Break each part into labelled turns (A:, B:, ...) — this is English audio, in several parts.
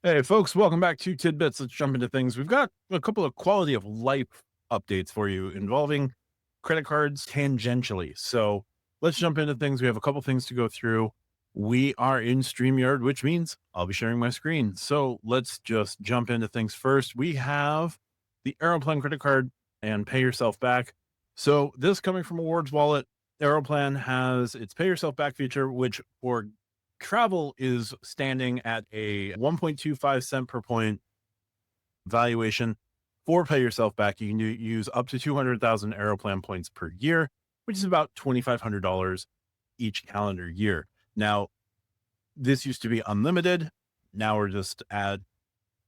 A: Hey, folks, welcome back to TidBits. Let's jump into things. We've got a couple of quality of life updates for you involving credit cards tangentially. So let's jump into things. We have a couple things to go through. We are in StreamYard, which means I'll be sharing my screen. So let's just jump into things first. We have the Aeroplan credit card and pay yourself back. So this coming from Awards Wallet, Aeroplan has its pay yourself back feature, which for travel is standing at a 1.25 cent per point valuation. For pay yourself back, you can use up to 200,000 Aeroplan points per year, which is about $2,500 each calendar year. Now, this used to be unlimited. Now we're just at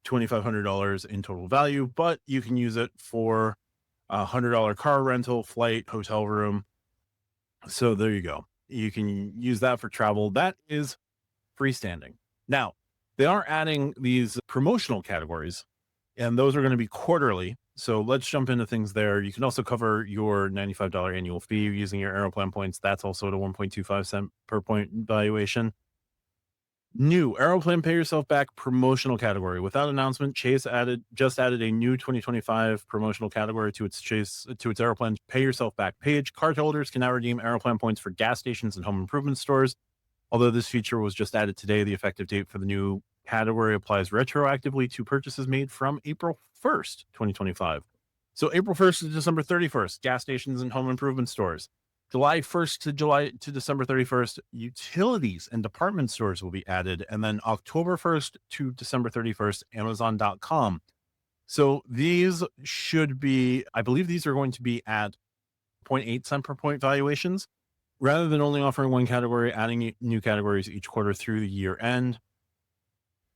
A: $2,500 in total value, but you can use it for $100 car rental, flight, hotel room. So there you go. You can use that for travel. That is freestanding. Now, they are adding these promotional categories, and those are going to be quarterly. So let's jump into things there. You can also cover your $95 annual fee using your Aeroplan points. That's also at a 1.25 cent per point valuation. New Aeroplan Pay Yourself Back promotional category. Without announcement, Chase added a new 2025 promotional category to its Aeroplan Pay Yourself Back page. Cardholders can now redeem Aeroplan points for gas stations and home improvement stores. Although this feature was just added today, the effective date for the new category applies retroactively to purchases made from April 1st, 2025. So April 1st to December 31st, gas stations and home improvement stores. July 1st to December 31st, utilities and department stores will be added. And then October 1st to December 31st, Amazon.com. So these should be, I believe these are going to be at 0.8 cent per point valuations. Rather than only offering one category, adding new categories each quarter through the year end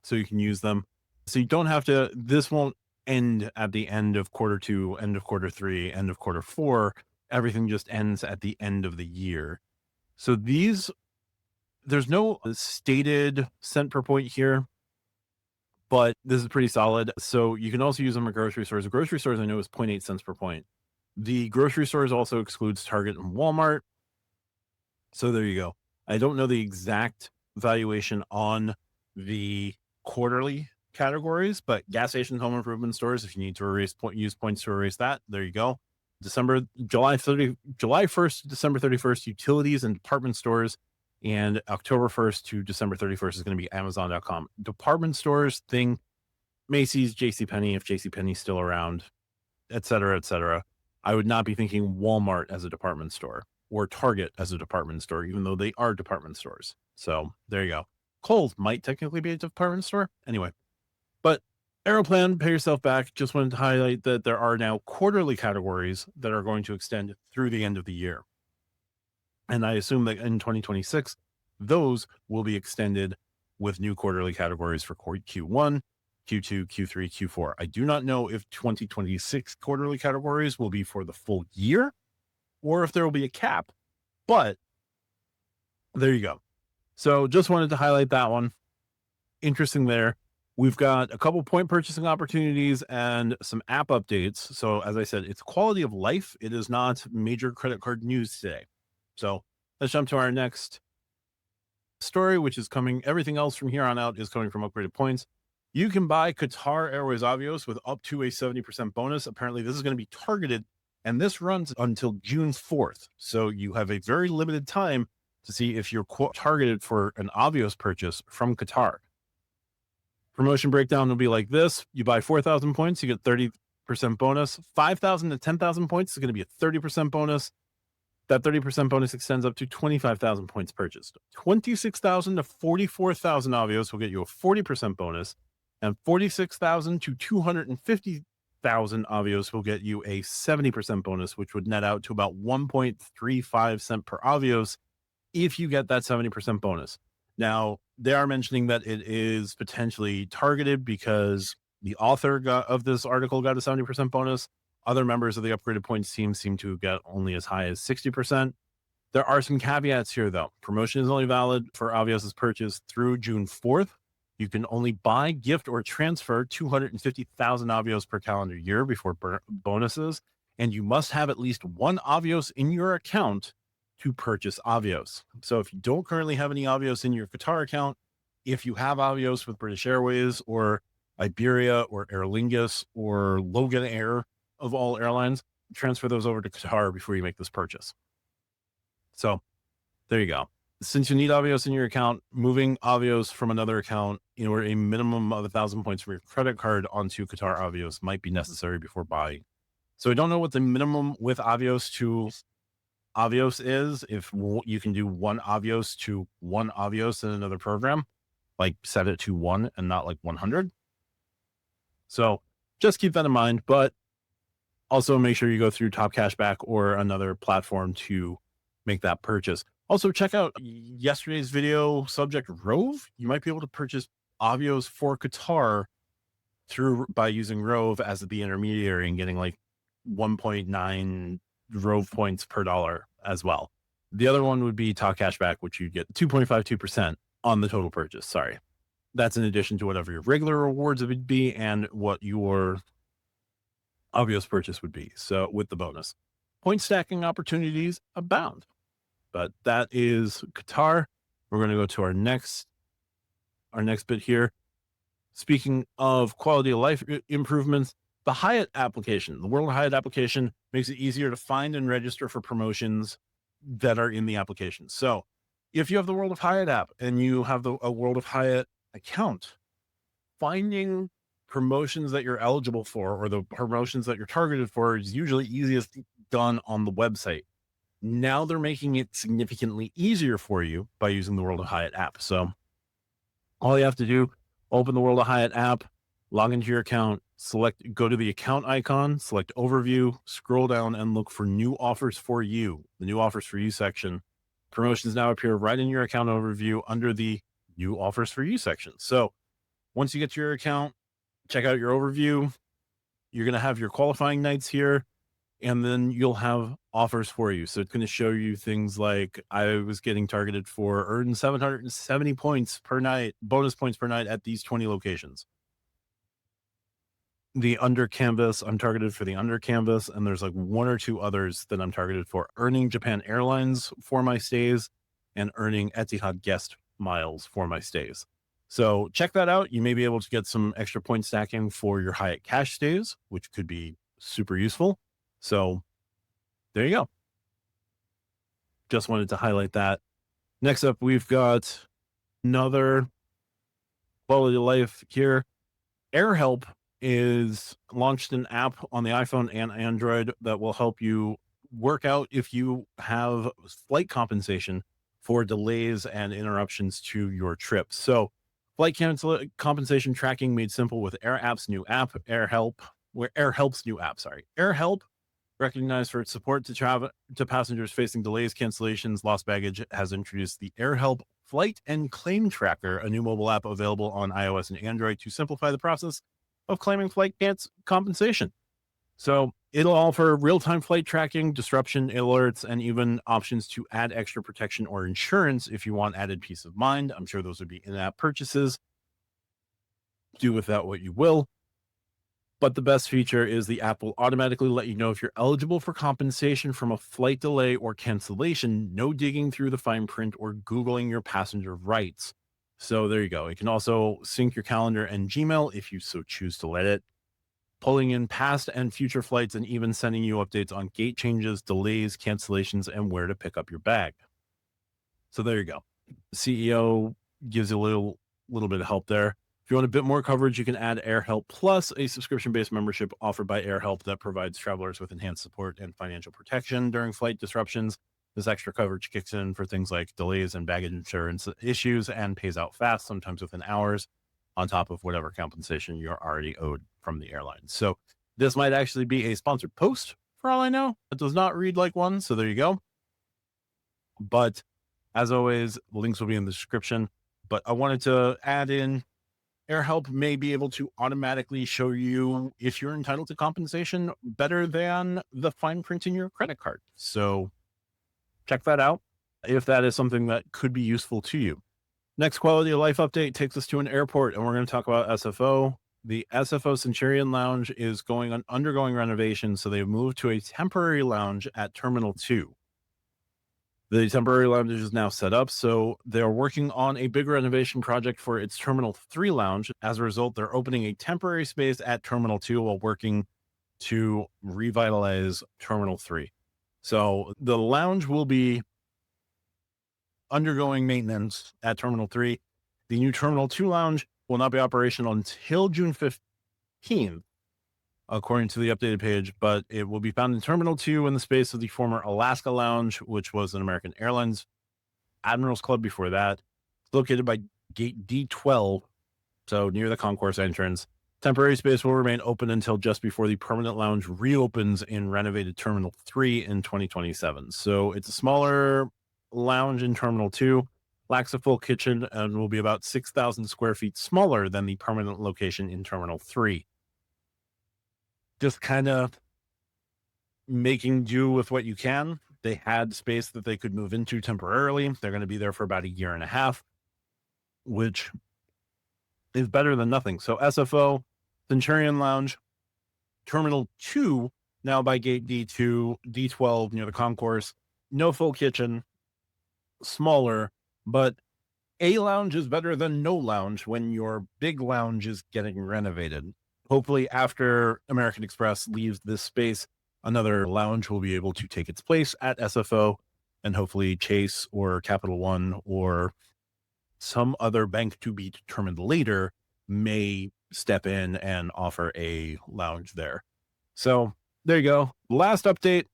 A: so you can use them. So you don't have to, this won't end at the end of quarter two, end of quarter three, end of quarter four. Everything just ends at the end of the year. So there's no stated cent per point here, but this is pretty solid. So you can also use them at grocery stores. The grocery stores I know is 0.8 cents per point. The grocery stores also excludes Target and Walmart. So there you go. I don't know the exact valuation on the quarterly categories, but gas stations, home improvement stores, if you need to use points to erase that, there you go. July 1st to December 31st, utilities and department stores, and October 1st to December 31st is going to be Amazon.com. Department stores, think Macy's, JCPenney, if JCPenney's still around, et cetera, et cetera. I would not be thinking Walmart as a department store or Target as a department store, even though they are department stores. So there you go. Kohl's might technically be a department store. Anyway, but Aeroplan, pay yourself back. Just wanted to highlight that there are now quarterly categories that are going to extend through the end of the year. And I assume that in 2026, those will be extended with new quarterly categories for Q1, Q2, Q3, Q4. I do not know if 2026 quarterly categories will be for the full year or if there will be a cap, but there you go. So just wanted to highlight that one. Interesting there. We've got a couple point purchasing opportunities and some app updates. So as I said, it's quality of life. It is not major credit card news today. So let's jump to our next story, which is coming. Everything else from here on out is coming from upgraded points. You can buy Qatar Airways Avios with up to a 70% bonus. Apparently, this is going to be targeted, and this runs until June 4th. So you have a very limited time to see if you're targeted for an Avios purchase from Qatar. Promotion breakdown will be like this. You buy 4,000 points, you get 30% bonus. 5,000 to 10,000 points is going to be a 30% bonus. That 30% bonus extends up to 25,000 points purchased. 26,000 to 44,000 Avios will get you a 40% bonus, and 46,000 to 250,000 Avios will get you a 70% bonus, which would net out to about 1.35 cent per Avios if you get that 70% bonus. Now, they are mentioning that it is potentially targeted because the author of this article got a 70% bonus. Other members of the upgraded points team seem to get only as high as 60%. There are some caveats here, though. Promotion is only valid for Avios' purchase through June 4th. You can only buy, gift, or transfer 250,000 Avios per calendar year before bonuses, and you must have at least one Avios in your account to purchase Avios. So if you don't currently have any Avios in your Qatar account, if you have Avios with British Airways or Iberia or Aer Lingus or Logan Air of all airlines, transfer those over to Qatar before you make this purchase. So there you go. Since you need Avios in your account, moving Avios from another account or a minimum of 1,000 points from your credit card onto Qatar Avios might be necessary before buying. So I don't know what the minimum with Avios to Avios is. If you can do one Avios to one Avios in another program, like set it to 1 and not like 100. So just keep that in mind, but also make sure you go through Top Cashback or another platform to make that purchase. Also, check out yesterday's video subject Rove. You might be able to purchase Avios for Qatar by using Rove as the intermediary and getting like 1.9 Rove points per dollar as well. The other one would be Top Cashback, which you get 2.52% on the total purchase. Sorry. That's in addition to whatever your regular rewards would be and what your Avios purchase would be. So with the bonus, point stacking opportunities abound. But that is Qatar. We're going to go to our next bit here. Speaking of quality of life improvements, the Hyatt application, the World Hyatt application, makes it easier to find and register for promotions that are in the application. So if you have the World of Hyatt app and you have a World of Hyatt account, finding promotions that you're eligible for or the promotions that you're targeted for is usually easiest done on the website. Now they're making it significantly easier for you by using the World of Hyatt app. So all you have to do, open the World of Hyatt app, log into your account, go to the account icon, select overview, scroll down and look for new offers for you, the new offers for you section. Promotions now appear right in your account overview under the new offers for you section. So once you get to your account, check out your overview. You're going to have your qualifying nights here, and then you'll have offers for you. So it's going to show you things like I was getting targeted for earn 770 points per night, bonus points per night at these 20 locations. The under canvas, I'm targeted for the under canvas, and there's like one or two others that I'm targeted for earning Japan Airlines for my stays and earning Etihad guest miles for my stays. So check that out. You may be able to get some extra point stacking for your Hyatt cash stays, which could be super useful. So there you go. Just wanted to highlight that. Next up, we've got another quality of life here. AirHelp is launched an app on the iPhone and Android that will help you work out if you have flight compensation for delays and interruptions to your trip. So flight compensation tracking made simple with AirHelp's new app, AirHelp, recognized for its support to passengers facing delays, cancellations, lost baggage, has introduced the AirHelp Flight and Claim Tracker, a new mobile app available on iOS and Android to simplify the process of claiming flight compensation. So it'll offer real-time flight tracking, disruption alerts, and even options to add extra protection or insurance if you want added peace of mind. I'm sure those would be in-app purchases. Do with that what you will. But the best feature is the app will automatically let you know if you're eligible for compensation from a flight delay or cancellation, no digging through the fine print or Googling your passenger rights. So there you go. It can also sync your calendar and Gmail if you so choose to let it, pulling in past and future flights and even sending you updates on gate changes, delays, cancellations, and where to pick up your bag. So there you go. The CEO gives you a little bit of help there. If you want a bit more coverage, you can add AirHelp Plus, a subscription-based membership offered by AirHelp that provides travelers with enhanced support and financial protection during flight disruptions. This extra coverage kicks in for things like delays and baggage insurance issues and pays out fast, sometimes within hours, on top of whatever compensation you're already owed from the airline. So this might actually be a sponsored post for all I know. It does not read like one, so there you go. But as always, the links will be in the description. But I wanted to add in AirHelp may be able to automatically show you if you're entitled to compensation better than the fine print in your credit card. So check that out if that is something that could be useful to you. Next quality of life update takes us to an airport, and we're going to talk about SFO. The SFO Centurion Lounge is undergoing renovation, so they've moved to a temporary lounge at Terminal 2. The temporary lounge is now set up, so they're working on a big renovation project for its Terminal 3 lounge. As a result, they're opening a temporary space at Terminal 2 while working to revitalize Terminal 3. So the lounge will be undergoing maintenance at Terminal 3. The new Terminal 2 lounge will not be operational until June 15th, according to the updated page, but it will be found in Terminal 2 in the space of the former Alaska Lounge, which was an American Airlines Admirals Club before that. It's located by gate D12, so near the concourse entrance. Temporary space will remain open until just before the permanent lounge reopens in renovated Terminal 3 in 2027. So it's a smaller lounge in Terminal 2, lacks a full kitchen, and will be about 6,000 square feet smaller than the permanent location in Terminal 3. Just kind of making do with what you can. They had space that they could move into temporarily. They're going to be there for about a year and a half, which is better than nothing. So SFO, Centurion Lounge, Terminal 2, now by gate D2, D12 near the concourse. No full kitchen, smaller, but a lounge is better than no lounge when your big lounge is getting renovated. Hopefully, after American Express leaves this space, another lounge will be able to take its place at SFO, and hopefully Chase or Capital One or some other bank to be determined later may step in and offer a lounge there. So there you go. Last update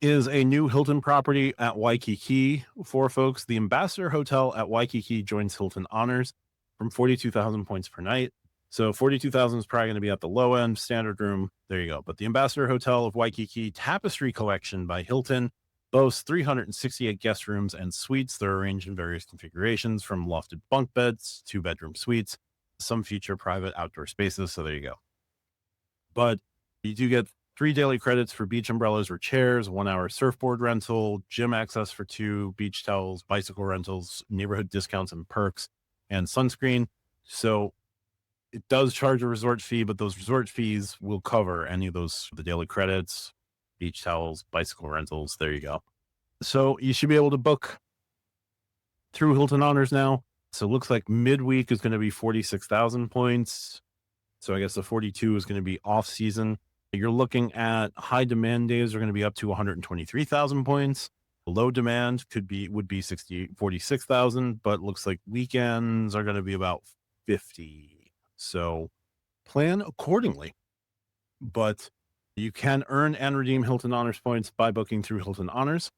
A: is a new Hilton property at Waikiki for folks. The Ambassador Hotel at Waikiki joins Hilton Honors from 42,000 points per night. So 42,000 is probably going to be at the low end, standard room. There you go. But the Ambassador Hotel of Waikiki Tapestry Collection by Hilton boasts 368 guest rooms and suites. They're arranged in various configurations, from lofted bunk beds to bedroom suites. Some feature private outdoor spaces. So there you go. But you do get 3 daily credits for beach umbrellas or chairs, 1 hour surfboard rental, gym access for 2, beach towels, bicycle rentals, neighborhood discounts and perks, and sunscreen. So it does charge a resort fee, but those resort fees will cover any of those, the daily credits, beach towels, bicycle rentals. There you go. So you should be able to book through Hilton Honors now. So it looks like midweek is going to be 46,000 points. So I guess the 42 is going to be off season. You're looking at high demand days are going to be up to 123,000 points. Low demand would be 46,000, but looks like weekends are going to be about 50. So plan accordingly. But you can earn and redeem Hilton Honors points by booking through Hilton Honors.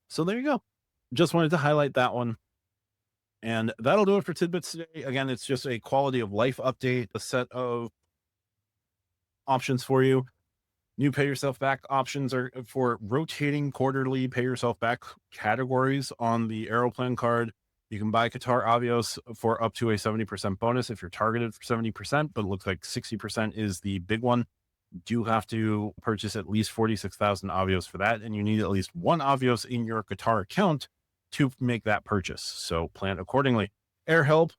A: So there you go. Just wanted to highlight that one. And that'll do it for Tidbits today. Again, it's just a quality of life update, a set of options for you. New pay yourself back options are for rotating quarterly pay yourself back categories on the Aeroplan card. You can buy Qatar Avios for up to a 70% bonus if you're targeted for 70%, but it looks like 60% is the big one. You do have to purchase at least 46,000 Avios for that, and you need at least 1 Avios in your Qatar account to make that purchase. So plan accordingly. AirHelp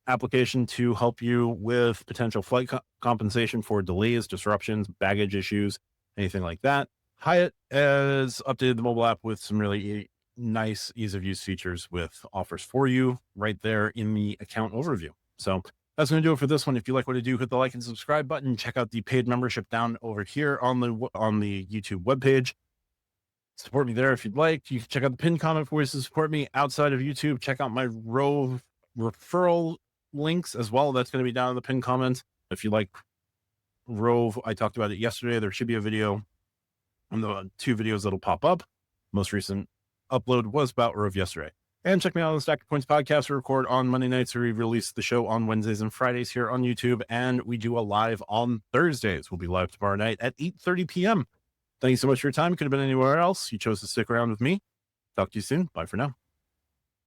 A: application to help you with potential flight compensation for delays, disruptions, baggage issues, anything like that. Hyatt has updated the mobile app with some really nice ease of use features with offers for you right there in the account overview. So that's going to do it for this one. If you like what I do, hit the like and subscribe button. Check out the paid membership down over here on the YouTube webpage. Support me there if you'd like. You can check out the pinned comment for ways to support me outside of YouTube. Check out my Rove referral links as well. That's going to be down in the pinned comments. If you like Rove, I talked about it yesterday. There should be a video on the 2 videos that'll pop up. Most recent upload was about Rove yesterday. And check me out on the Stack Points podcast. We record on Monday nights. We release the show on Wednesdays and Fridays here on YouTube. And we do a live on Thursdays. We'll be live tomorrow night at 8:30 p.m. Thank you so much for your time. It could have been anywhere else. You chose to stick around with me. Talk to you soon. Bye for now.